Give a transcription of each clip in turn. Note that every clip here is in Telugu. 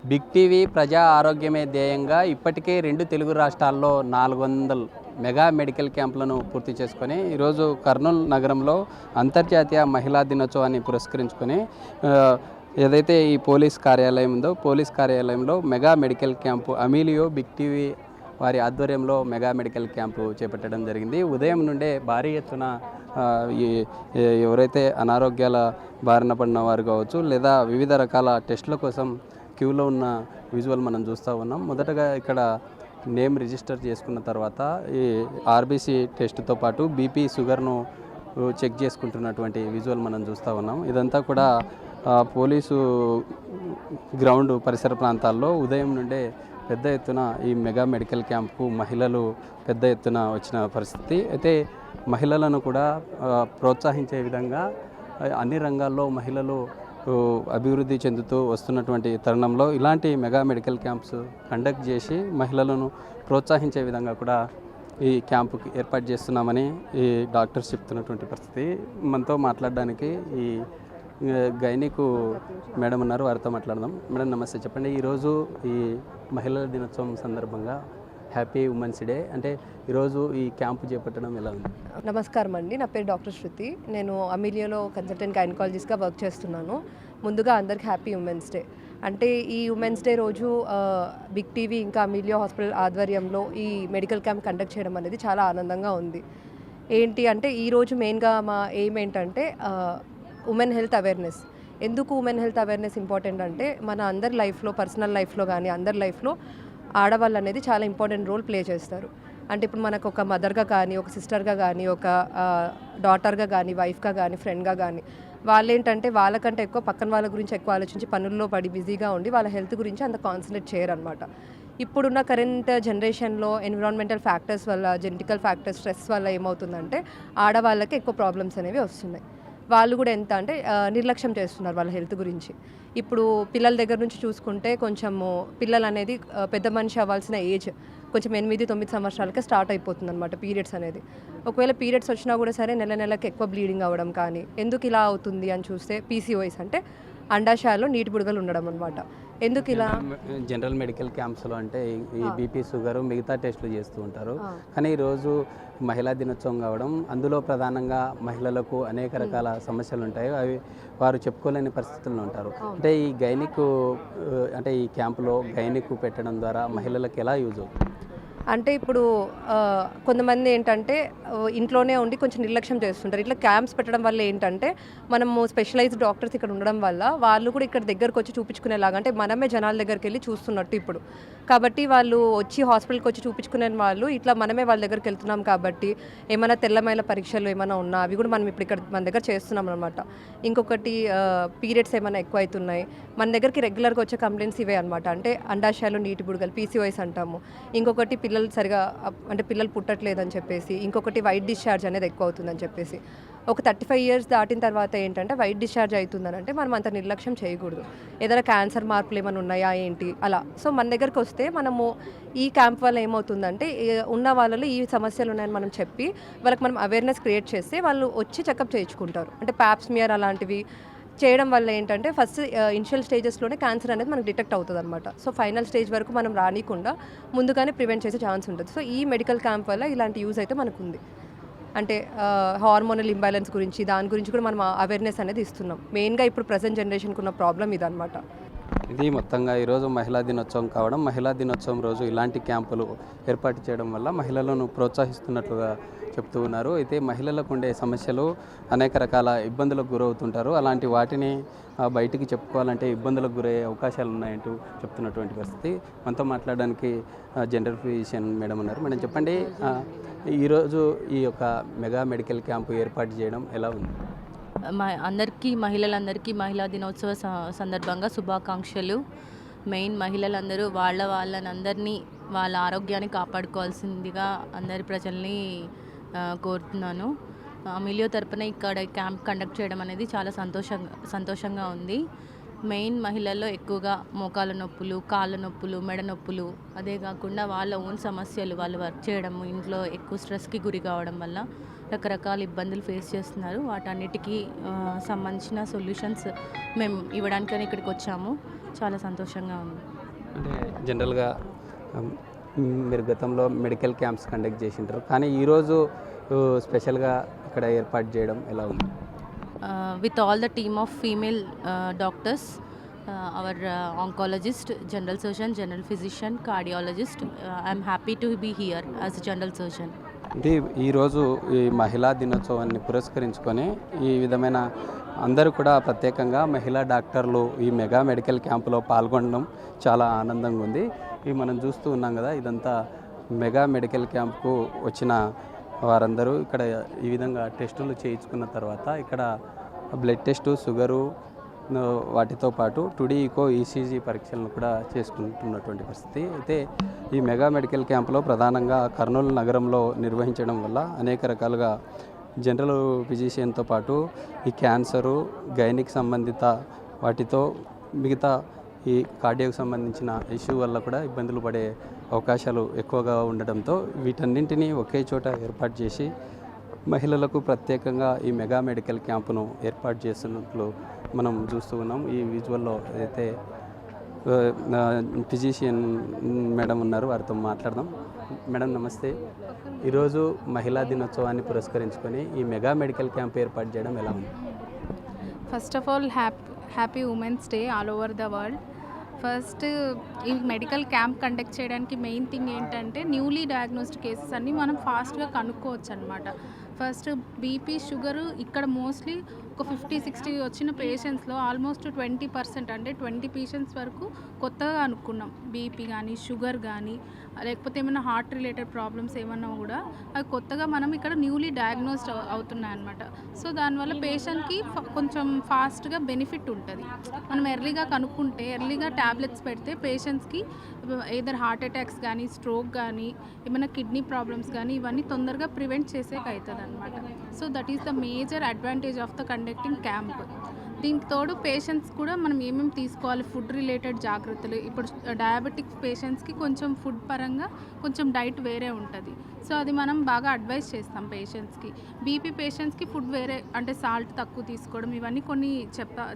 బిగ్ టీవీ ప్రజా ఆరోగ్యమే ధ్యేయంగా ఇప్పటికే 2 తెలుగు రాష్ట్రాల్లో 400 మెగా మెడికల్ క్యాంపులను పూర్తి చేసుకొని ఈరోజు కర్నూలు నగరంలో అంతర్జాతీయ మహిళా దినోత్సవాన్ని పురస్కరించుకొని ఏదైతే ఈ పోలీస్ కార్యాలయం ఉందో పోలీస్ కార్యాలయంలో మెగా మెడికల్ క్యాంపు అమీలియో బిగ్ టీవీ వారి ఆధ్వర్యంలో మెగా మెడికల్ క్యాంపు చేపట్టడం జరిగింది. ఉదయం నుండే భారీ ఎత్తున ఎవరైతే అనారోగ్యాల బారిన పడిన వారు కావచ్చు లేదా వివిధ రకాల టెస్టుల కోసం క్యూలో ఉన్న విజువల్ మనం చూస్తూ ఉన్నాం. మొదటగా ఇక్కడ నేమ్ రిజిస్టర్ చేసుకున్న తర్వాత ఈ ఆర్బీసీ టెస్ట్తో పాటు బీపీ షుగర్ను చెక్ చేసుకుంటున్నటువంటి విజువల్ మనం చూస్తూ ఉన్నాం. ఇదంతా కూడా పోలీసు గ్రౌండ్ పరిసర ప్రాంతాల్లో ఉదయం నుండే పెద్ద ఎత్తున ఈ మెగా మెడికల్ క్యాంప్కు మహిళలు పెద్ద ఎత్తున వచ్చిన పరిస్థితి. అయితే మహిళలను కూడా ప్రోత్సహించే విధంగా అన్ని రంగాల్లో మహిళలు అభివృద్ధి చెందుతూ వస్తున్నటువంటి తరుణంలో ఇలాంటి మెగా మెడికల్ క్యాంప్స్ కండక్ట్ చేసి మహిళలను ప్రోత్సహించే విధంగా కూడా ఈ క్యాంపుకి ఏర్పాటు చేస్తున్నామని ఈ డాక్టర్స్ చెప్తున్నటువంటి పరిస్థితి. మనతో మాట్లాడడానికి ఈ గైనికు మేడం ఉన్నారు, వారితో మాట్లాడదాం. మేడం నమస్తే, చెప్పండి. ఈరోజు ఈ మహిళల దినోత్సవం సందర్భంగా హ్యాపీ ఉమెన్స్ డే, అంటే ఈరోజు ఈ క్యాంపు చేపట్టడం ఎలా ఉంది? నమస్కారం అండి, నా పేరు డాక్టర్ శృతి. నేను అమీలియోలో కన్సల్టెంట్ గైనకాలజిస్ట్గా వర్క్ చేస్తున్నాను. ముందుగా అందరికి హ్యాపీ ఉమెన్స్ డే. అంటే ఈ ఉమెన్స్ డే రోజు బిగ్ టీవీ ఇంకా అమీలియో హాస్పిటల్ ఆధ్వర్యంలో ఈ మెడికల్ క్యాంప్ కండక్ట్ చేయడం అనేది చాలా ఆనందంగా ఉంది. ఏంటి అంటే ఈరోజు మెయిన్గా మా ఎయిమ్ ఏంటంటే ఉమెన్ హెల్త్ అవేర్నెస్. ఎందుకు ఉమెన్ హెల్త్ అవేర్నెస్ ఇంపార్టెంట్ అంటే మన అందరి లైఫ్లో, పర్సనల్ లైఫ్లో కానీ అందరి లైఫ్లో ఆడవాళ్ళు అనేది చాలా ఇంపార్టెంట్ రోల్ ప్లే చేస్తారు. అంటే ఇప్పుడు మనకు ఒక మదర్గా కానీ, ఒక సిస్టర్గా కానీ, ఒక డాటర్గా కానీ, వైఫ్గా కానీ, ఫ్రెండ్గా కానీ వాళ్ళు ఏంటంటే వాళ్ళకంటే ఎక్కువ పక్కన వాళ్ళ గురించి ఎక్కువ ఆలోచించి పనుల్లో పడి బిజీగా ఉండి వాళ్ళ హెల్త్ గురించి అంత కాన్సన్ట్రేట్ చేయరనమాట. ఇప్పుడున్న కరెంట్ జనరేషన్లో ఎన్విరాన్మెంటల్ ఫ్యాక్టర్స్ వల్ల, జెనెటికల్ ఫ్యాక్టర్స్, స్ట్రెస్ వల్ల ఏమవుతుందంటే ఆడవాళ్ళకి ఎక్కువ ప్రాబ్లమ్స్ అనేవి వస్తున్నాయి. వాళ్ళు కూడా ఎంత అంటే నిర్లక్ష్యం చేస్తున్నారు వాళ్ళ హెల్త్ గురించి. ఇప్పుడు పిల్లల దగ్గర నుంచి చూసుకుంటే కొంచెము పిల్లలు అనేది పెద్ద మనిషి అవ్వాల్సిన ఏజ్ కొంచెం 8-9 సంవత్సరాలకే స్టార్ట్ అయిపోతుంది అనమాట పీరియడ్స్ అనేది. ఒకవేళ పీరియడ్స్ వచ్చినా కూడా సరే నెలకి ఎక్కువ బ్లీడింగ్ అవ్వడం కానీ, ఎందుకు ఇలా అవుతుంది అని చూస్తే పీసీఓఎస్ అంటే అండాశయాల్లో నీటి బుడగలు ఉండడం అనమాట. ఎందుకు ఇలా? జనరల్ మెడికల్ క్యాంప్స్లో అంటే ఈ బీపీ షుగర్ మిగతా టెస్టులు చేస్తూ ఉంటారు, కానీ ఈరోజు మహిళా దినోత్సవం కావడం, అందులో ప్రధానంగా మహిళలకు అనేక రకాల సమస్యలు ఉంటాయి, అవి వారు చెప్పుకోలేని పరిస్థితుల్లో ఉంటారు. అంటే ఈ గైనిక్ అంటే ఈ క్యాంపులో గైనిక్ పెట్టడం ద్వారా మహిళలకు ఎలా యూజ్ అవుతుంది? అంటే ఇప్పుడు కొంతమంది ఏంటంటే ఇంట్లోనే ఉండి కొంచెం నిర్లక్ష్యం చేస్తుంటారు. ఇట్లా క్యాంప్స్ పెట్టడం వల్ల ఏంటంటే మనము స్పెషలైజ్డ్ డాక్టర్స్ ఇక్కడ ఉండడం వల్ల వాళ్ళు కూడా ఇక్కడ దగ్గరకు వచ్చి చూపించుకునేలాగా, అంటే మనమే జనాల దగ్గరికి వెళ్ళి చూస్తున్నట్టు ఇప్పుడు. కాబట్టి వాళ్ళు వచ్చి హాస్పిటల్కి వచ్చి చూపించుకునే వాళ్ళు ఇట్లా మనమే వాళ్ళ దగ్గరికి వెళ్తున్నాం కాబట్టి ఏమైనా తెల్లమైన పరీక్షలు ఏమైనా ఉన్నా అవి కూడా మనం ఇప్పుడు ఇక్కడ మన దగ్గర చేస్తున్నాం అనమాట. ఇంకొకటి పీరియడ్స్ ఏమైనా ఎక్కువ అవుతున్నాయి మన దగ్గరికి రెగ్యులర్గా వచ్చే కంప్లైంట్స్ ఇవే అనమాట. అంటే అండాశయాలు నీటి బుడగలు, పీసీఓఎస్ అంటాము. ఇంకొకటి పిల్లలు సరిగా అంటే పిల్లలు పుట్టట్లేదని చెప్పేసి, ఇంకొకటి వైట్ డిశ్చార్జ్ అనేది ఎక్కువ అవుతుందని చెప్పేసి. ఒక 35 years దాటిన తర్వాత ఏంటంటే వైట్ డిశ్చార్జ్ అవుతుందని అంటే మనం అంత నిర్లక్ష్యం చేయకూడదు. ఏదైనా క్యాన్సర్ మార్పులు ఏమైనా ఉన్నాయా ఏంటి అలా. సో మన దగ్గరకు వస్తే మనము ఈ క్యాంప్ వల్ల ఏమవుతుందంటే ఉన్న వాళ్ళలో ఈ సమస్యలు ఉన్నాయని మనం చెప్పి వాళ్ళకి మనం అవేర్నెస్ క్రియేట్ చేస్తే వాళ్ళు వచ్చి చెకప్ చేయించుకుంటారు. అంటే ప్యాప్స్మియర్ అలాంటివి చేయడం వల్ల ఏంటంటే ఫస్ట్ ఇనిషియల్ స్టేజెస్లోనే క్యాన్సర్ అనేది మనకు డిటెక్ట్ అవుతుంది అనమాట. సో ఫైనల్ స్టేజ్ వరకు మనం రానికుండా ముందుగానే ప్రివెంట్ చేసే ఛాన్స్ ఉంటుంది. సో ఈ మెడికల్ క్యాంప్ వల్ల ఇలాంటి యూజ్ అయితే మనకు ఉంది. అంటే హార్మోనల్ ఇంబ్యాలెన్స్ గురించి దాని గురించి కూడా మనం అవేర్నెస్ అనేది ఇస్తున్నాం. మెయిన్గా ఇప్పుడు ప్రజెంట్ జనరేషన్కి ఉన్న ప్రాబ్లం ఇదనమాట. ఇది మొత్తంగా ఈరోజు మహిళా దినోత్సవం కావడం, మహిళా దినోత్సవం రోజు ఇలాంటి క్యాంపులు ఏర్పాటు చేయడం వల్ల మహిళలను ప్రోత్సహిస్తున్నట్లుగా చెప్తూ ఉన్నారు. అయితే మహిళలకు ఉండే సమస్యలు అనేక రకాల ఇబ్బందులకు గురవుతుంటారు, అలాంటి వాటిని బయటికి చెప్పుకోవాలంటే ఇబ్బందులకు గురయ్యే అవకాశాలు ఉన్నాయంటూ చెప్తున్నటువంటి పరిస్థితి. మనతో మాట్లాడడానికి జనరల్ ఫిజిషియన్ మేడం ఉన్నారు. మేడం చెప్పండి, ఈరోజు ఈ యొక్క మెగా మెడికల్ క్యాంపు ఏర్పాటు చేయడం ఎలా ఉంది? మహిళలందరికీ మహిళా దినోత్సవ సందర్భంగా శుభాకాంక్షలు. మెయిన్ మహిళలందరూ వాళ్ళందరినీ వాళ్ళ ఆరోగ్యాన్ని కాపాడుకోవాల్సిందిగా అందరి ప్రజల్ని కోరుతున్నాను. అమీలియో తరపున ఇక్కడ క్యాంప్ కండక్ట్ చేయడం అనేది చాలా సంతోషంగా ఉంది. మెయిన్ మహిళల్లో ఎక్కువగా మోకాళ్ళ నొప్పులు, కాళ్ళ నొప్పులు, మెడ నొప్పులు, అదే కాకుండా వాళ్ళ ఓన్ సమస్యలు, వాళ్ళు వర్క్ చేయడం, ఇంట్లో ఎక్కువ స్ట్రెస్కి గురి కావడం వల్ల రకరకాల ఇబ్బందులు ఫేస్ చేస్తున్నారు. వాటన్నిటికీ సంబంధించిన సొల్యూషన్స్ మేము ఇవ్వడానికని ఇక్కడికి వచ్చాము. చాలా సంతోషంగా ఉంది. అంటే జనరల్గా ఉమ్, మీరు గతంలో మెడికల్ క్యాంప్స్ కండక్ట్ చేసింటారు, కానీ ఈరోజు స్పెషల్గా ఇక్కడ ఏర్పాటు చేయడం ఎలా ఉంది? With all the team of female doctors, our oncologist, general surgeon, general physician, cardiologist, I'm happy to be here as a general surgeon. అంటే ఈరోజు ఈ మహిళా దినోత్సవాన్ని పురస్కరించుకొని ఈ విధమైన అందరూ కూడా ప్రత్యేకంగా మహిళా డాక్టర్లు ఈ మెగా మెడికల్ క్యాంపులో పాల్గొనడం చాలా ఆనందంగా ఉంది. ఇవి మనం చూస్తూ ఉన్నాం కదా, ఇదంతా మెగా మెడికల్ క్యాంప్కు వచ్చిన వారందరూ ఇక్కడ ఈ విధంగా టెస్టులు చేయించుకున్న తర్వాత ఇక్కడ బ్లడ్ టెస్టు, షుగరు, వాటితో పాటు టుడీ ఈకో, ఈసీజీ పరీక్షలను కూడా చేసుకుంటున్నటువంటి పరిస్థితి. అయితే ఈ మెగా మెడికల్ క్యాంపులో ప్రధానంగా కర్నూలు నగరంలో నిర్వహించడం వల్ల అనేక రకాలుగా జనరల్ ఫిజిషియన్తో పాటు ఈ క్యాన్సరు, గైనిక్ సంబంధిత వాటితో మిగతా ఈ కార్డియోకి సంబంధించిన ఇష్యూ వల్ల కూడా ఇబ్బందులు పడే అవకాశాలు ఎక్కువగా ఉండడంతో వీటన్నింటినీ ఒకే చోట ఏర్పాటు చేసి మహిళలకు ప్రత్యేకంగా ఈ మెగా మెడికల్ క్యాంపును ఏర్పాటు చేస్తున్నట్లు మనం చూస్తూ ఉన్నాం. ఈ విజువల్లో అయితే ఫిజిషియన్ మేడం ఉన్నారు, వారితో మాట్లాడదాం. మేడం నమస్తే. ఈరోజు మహిళా దినోత్సవాన్ని పురస్కరించుకొని ఈ మెగా మెడికల్ క్యాంప్ ఏర్పాటు చేయడం ఎలా ఉంది? First of all happy women's day all over the world. First ఈ మెడికల్ క్యాంప్ కండక్ట్ చేయడానికి మెయిన్ థింగ్ ఏంటంటే న్యూలీ డయాగ్నోస్డ్ కేసెస్ అన్నీ మనం ఫాస్ట్గా కనుక్కోవచ్చు అనమాట. ఫస్ట్ బీపీ, షుగరు ఇక్కడ మోస్ట్లీ ఒక 50-60 వచ్చిన పేషెంట్స్లో ఆల్మోస్ట్ 20% అంటే 20 పేషెంట్స్ వరకు కొత్తగా అనుకున్నాం. బీపీ కానీ, షుగర్ కానీ, లేకపోతే ఏమైనా హార్ట్ రిలేటెడ్ ప్రాబ్లమ్స్ ఏమన్నా కూడా అవి కొత్తగా మనం ఇక్కడ న్యూలీ డయాగ్నోస్డ్ అవుతున్నాయి అనమాట. సో దానివల్ల పేషెంట్కి కొంచెం ఫాస్ట్గా బెనిఫిట్ ఉంటుంది. మనం ఎర్లీగా కనుక్కుంటే, ఎర్లీగా ట్యాబ్లెట్స్ పెడితే పేషెంట్స్కి ఏదర్ హార్ట్ అటాక్స్ కానీ, స్ట్రోక్ కానీ, ఏమైనా కిడ్నీ ప్రాబ్లమ్స్ కానీ ఇవన్నీ తొందరగా ప్రివెంట్ చేసేకి అవుతుంది అనమాట. So that is the major advantage of the conducting camp. దీనికి తోడు పేషెంట్స్ కూడా మనం ఏమేమి తీసుకోవాలి, ఫుడ్ రిలేటెడ్ జాగ్రత్తలు. ఇప్పుడు డయాబెటిక్ పేషెంట్స్కి కొంచెం ఫుడ్ పరంగా కొంచెం డైట్ వేరే ఉంటుంది. సో అది మనం బాగా అడ్వైస్ చేస్తాం పేషెంట్స్కి. బీపీ పేషెంట్స్కి ఫుడ్ వేరే, అంటే సాల్ట్ తక్కువ తీసుకోవడం, ఇవన్నీ కొన్ని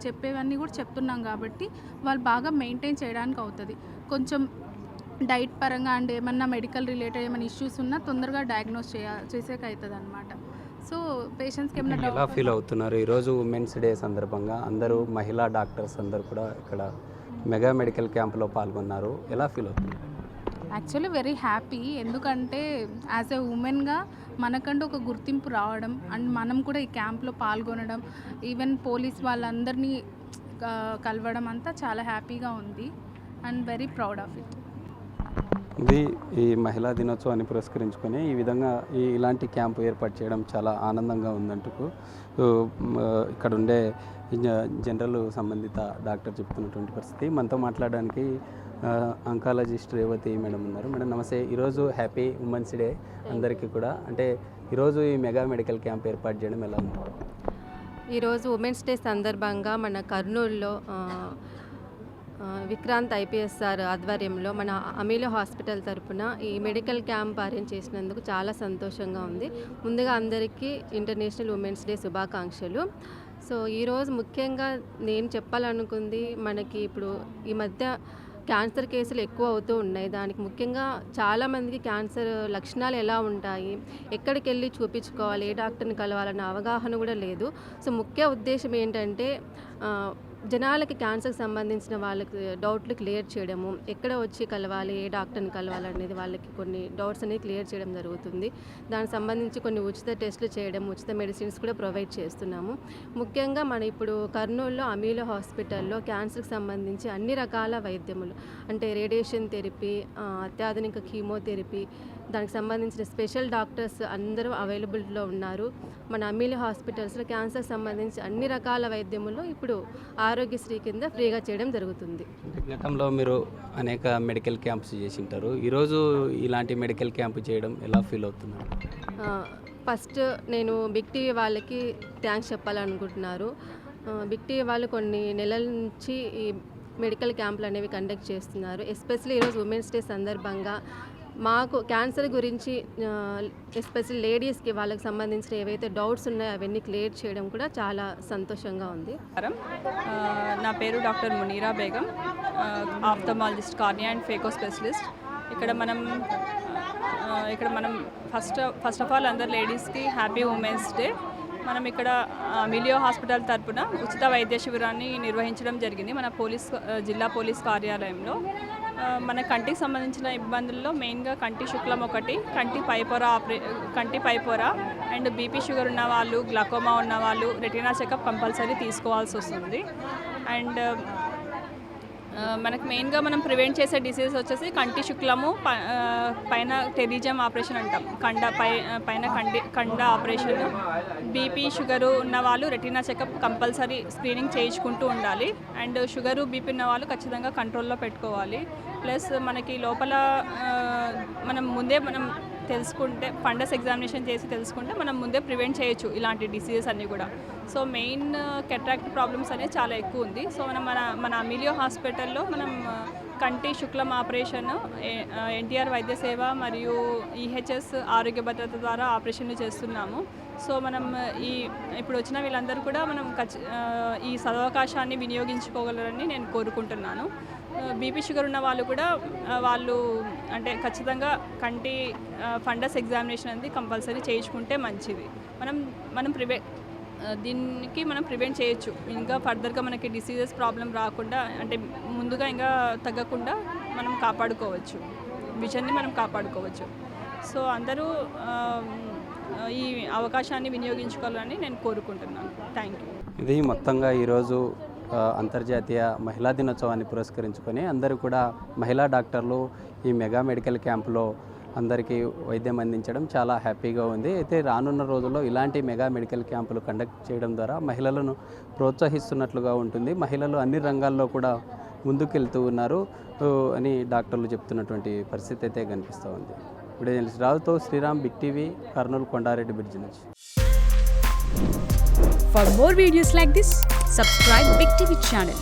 చెప్పేవన్నీ కూడా చెప్తున్నాం కాబట్టి వాళ్ళు బాగా మెయింటైన్ చేయడానికి అవుతుంది. కొంచెం డైట్ పరంగా అండ్ ఏమన్నా మెడికల్ రిలేటెడ్ ఏమైనా ఇష్యూస్ ఉన్నా తొందరగా డయాగ్నోస్ చేసేకి అవుతుంది అనమాట. సో పేషెంట్స్కి ఏమైనా ఎలా ఫీల్ అవుతున్నారు? ఈరోజు ఉమెన్స్ డే సందర్భంగా అందరూ మహిళా డాక్టర్స్ అందరూ కూడా ఇక్కడ మెగా మెడికల్ క్యాంపులో పాల్గొన్నారు. ఎలా ఫీల్ అవుతున్నారు? Actually very happy. ఎందుకంటే యాజ్ ఎ ఉమెన్గా మనకంటూ ఒక గుర్తింపు రావడం అండ్ మనం కూడా ఈ క్యాంప్లో పాల్గొనడం, ఈవెన్ పోలీస్ వాళ్ళందరినీ కలవడం అంతా చాలా హ్యాపీగా ఉంది and very proud of it. ఇది ఈ మహిళా దినోత్సవాన్ని పురస్కరించుకొని ఈ విధంగా ఇలాంటి క్యాంపు ఏర్పాటు చేయడం చాలా ఆనందంగా ఉందంటూ ఇక్కడ ఉండే జనరల్ సంబంధిత డాక్టర్ చెప్తున్నటువంటి పరిస్థితి. మనతో మాట్లాడడానికి అంకాలజిస్ట్ రేవతి మేడం ఉన్నారు. మేడం నమస్తే. ఈరోజు హ్యాపీ ఉమెన్స్ డే అందరికీ కూడా. అంటే ఈరోజు ఈ మెగా మెడికల్ క్యాంప్ ఏర్పాటు చేయడం ఎలా ఉంది? ఈరోజు ఉమెన్స్ డే సందర్భంగా మన కర్నూలులో విక్రాంత్ ఐపీఎస్ఆర్ ఆధ్వర్యంలో మన అమీలో హాస్పిటల్ తరపున ఈ మెడికల్ క్యాంప్ అరేంజ్ చేసినందుకు చాలా సంతోషంగా ఉంది. ముందుగా అందరికీ ఇంటర్నేషనల్ ఉమెన్స్ డే శుభాకాంక్షలు. సో ఈరోజు ముఖ్యంగా నేను చెప్పాలనుకుంది, మనకి ఇప్పుడు ఈ మధ్య క్యాన్సర్ కేసులు ఎక్కువ అవుతూ ఉన్నాయి. దానికి ముఖ్యంగా చాలామందికి క్యాన్సర్ లక్షణాలు ఎలా ఉంటాయి, ఎక్కడికి వెళ్ళి చూపించుకోవాలి, ఏ డాక్టర్ని కలవాలన్న అవగాహన కూడా లేదు. సో ముఖ్య ఉద్దేశం ఏంటంటే జనాలకి క్యాన్సర్కి సంబంధించిన వాళ్ళకి డౌట్లు క్లియర్ చేయడము, ఎక్కడ వచ్చి కలవాలి, ఏ డాక్టర్ని కలవాలనేది వాళ్ళకి కొన్ని డౌట్స్ అనేది క్లియర్ చేయడం జరుగుతుంది. దానికి సంబంధించి కొన్ని ఉచిత టెస్టులు చేయడం, ఉచిత మెడిసిన్స్ కూడా ప్రొవైడ్ చేస్తున్నాము. ముఖ్యంగా మన ఇప్పుడు కర్నూలులో అమీలో హాస్పిటల్లో క్యాన్సర్కి సంబంధించి అన్ని రకాల వైద్యములు, అంటే రేడియేషన్ థెరపీ, అత్యాధునిక కీమోథెరపీ, దానికి సంబంధించిన స్పెషల్ డాక్టర్స్ అందరూ అవైలబుల్లో ఉన్నారు. మన అమీలో హాస్పిటల్స్లో క్యాన్సర్ సంబంధించి అన్ని రకాల వైద్యములు ఇప్పుడు ఆరోగ్యశ్రీ కింద ఫ్రీగా చేయడం జరుగుతుంది. గతంలో మీరు అనేక మెడికల్ క్యాంప్స్ చేసి ఉంటారు. ఈరోజు ఇలాంటి మెడికల్ క్యాంప్ చేయడం ఎలా ఫీల్ అవుతున్నారు? ఫస్ట్ నేను బిగ్ టీవీ వాళ్ళకి థ్యాంక్స్ చెప్పాలనుకుంటున్నారు. బిగ్ టీవీ వాళ్ళు కొన్ని నెలల నుంచి ఈ మెడికల్ క్యాంపులు అనేవి కండక్ట్ చేస్తున్నారు. ఎస్పెషల్లీ ఈరోజు ఉమెన్స్ డే సందర్భంగా మాకు క్యాన్సర్ గురించి ఎస్పెషల్లీ లేడీస్కి వాళ్ళకి సంబంధించిన ఏవైతే డౌట్స్ ఉన్నాయో అవన్నీ క్లియర్ చేయడం కూడా చాలా సంతోషంగా ఉంది. నా పేరు doctor Munira Begum. Ophthalmologist, cornea and phaco specialist. ఇక్కడ మనం ఫస్ట్ ఆఫ్ ఆల్ అందరు లేడీస్కి హ్యాపీ ఉమెన్స్ డే. మనం ఇక్కడ మిలియో హాస్పిటల్ తరపున ఉచిత వైద్య శిబిరాన్ని నిర్వహించడం జరిగింది మన జిల్లా పోలీస్ కార్యాలయంలో. మన కంటికి సంబంధించిన ఇబ్బందుల్లో మెయిన్గా కంటి శుక్లం ఒకటి, కంటి పైపొర అండ్ బీపీ షుగర్ ఉన్న వాళ్ళు, గ్లకోమా ఉన్న వాళ్ళు రెటీనా చెకప్ కంపల్సరీ తీసుకోవాల్సి వస్తుంది. అండ్ మనకు మెయిన్గా మనం ప్రివెంట్ చేసే డిసీజెస్ వచ్చేసి కంటి శుక్లము, పైన టెరిజియం ఆపరేషన్ అంటాం, పైన కండ ఆపరేషన్. బీపీ షుగరు ఉన్న వాళ్ళు రెటీనా చెకప్ కంపల్సరీ స్క్రీనింగ్ చేయించుకుంటూ ఉండాలి. అండ్ షుగరు బీపీ ఉన్న వాళ్ళు ఖచ్చితంగా కంట్రోల్లో పెట్టుకోవాలి. ప్లస్ మనకి లోపల మనం తెలుసుకుంటే, ఫండస్ ఎగ్జామినేషన్ చేసి తెలుసుకుంటే మనం ముందే ప్రివెంట్ చేయొచ్చు ఇలాంటి డిసీజెస్ అన్నీ కూడా. సో మెయిన్ కెట్రాక్ట్ ప్రాబ్లమ్స్ అనేది చాలా ఎక్కువ ఉంది. సో మన అమిలియో హాస్పిటల్లో మనం కంటి శుక్లం ఆపరేషన్, ఎన్టీఆర్ వైద్య సేవ మరియు ఈహెచ్ఎస్ ఆరోగ్య భద్రత ద్వారా ఆపరేషన్లు చేస్తున్నాము. సో మనం ఇప్పుడు వచ్చిన వీళ్ళందరూ కూడా ఈ సదవకాశాన్ని వినియోగించుకోగలరని నేను కోరుకుంటున్నాను. బీపీ షుగర్ ఉన్న వాళ్ళు కూడా అంటే ఖచ్చితంగా కంటి ఫండస్ ఎగ్జామినేషన్ అనేది కంపల్సరీ చేయించుకుంటే మంచిది. మనం దీనికి మనం ప్రివెంట్ చేయొచ్చు. ఇంకా ఫర్దర్గా మనకి డిసీజెస్ ప్రాబ్లం రాకుండా, అంటే ముందుగా ఇంకా తగ్గకుండా మనం కాపాడుకోవచ్చు, విజన్ని మనం కాపాడుకోవచ్చు. సో అందరూ ఈ అవకాశాన్ని వినియోగించుకోవాలని నేను కోరుకుంటున్నాను. Thank you. ఇది మొత్తంగా ఈరోజు అంతర్జాతీయ మహిళా దినోత్సవాన్ని పురస్కరించుకొని అందరూ కూడా మహిళా డాక్టర్లు ఈ మెగా మెడికల్ క్యాంపులో అందరికీ వైద్యం అందించడం చాలా హ్యాపీగా ఉంది. అయితే రానున్న రోజుల్లో ఇలాంటి మెగా మెడికల్ క్యాంపులు కండక్ట్ చేయడం ద్వారా మహిళలను ప్రోత్సహిస్తున్నట్లుగా ఉంటుంది. మహిళలు అన్ని రంగాల్లో కూడా ముందుకెళ్తూ ఉన్నారు అని డాక్టర్లు చెప్తున్నటువంటి పరిస్థితి అయితే కనిపిస్తూ ఉంది. ఇప్పుడు రావుతో Sriram, big TV, Kurnool Kondareddy bridge నుంచి. For more videos like this, subscribe Big TV channel.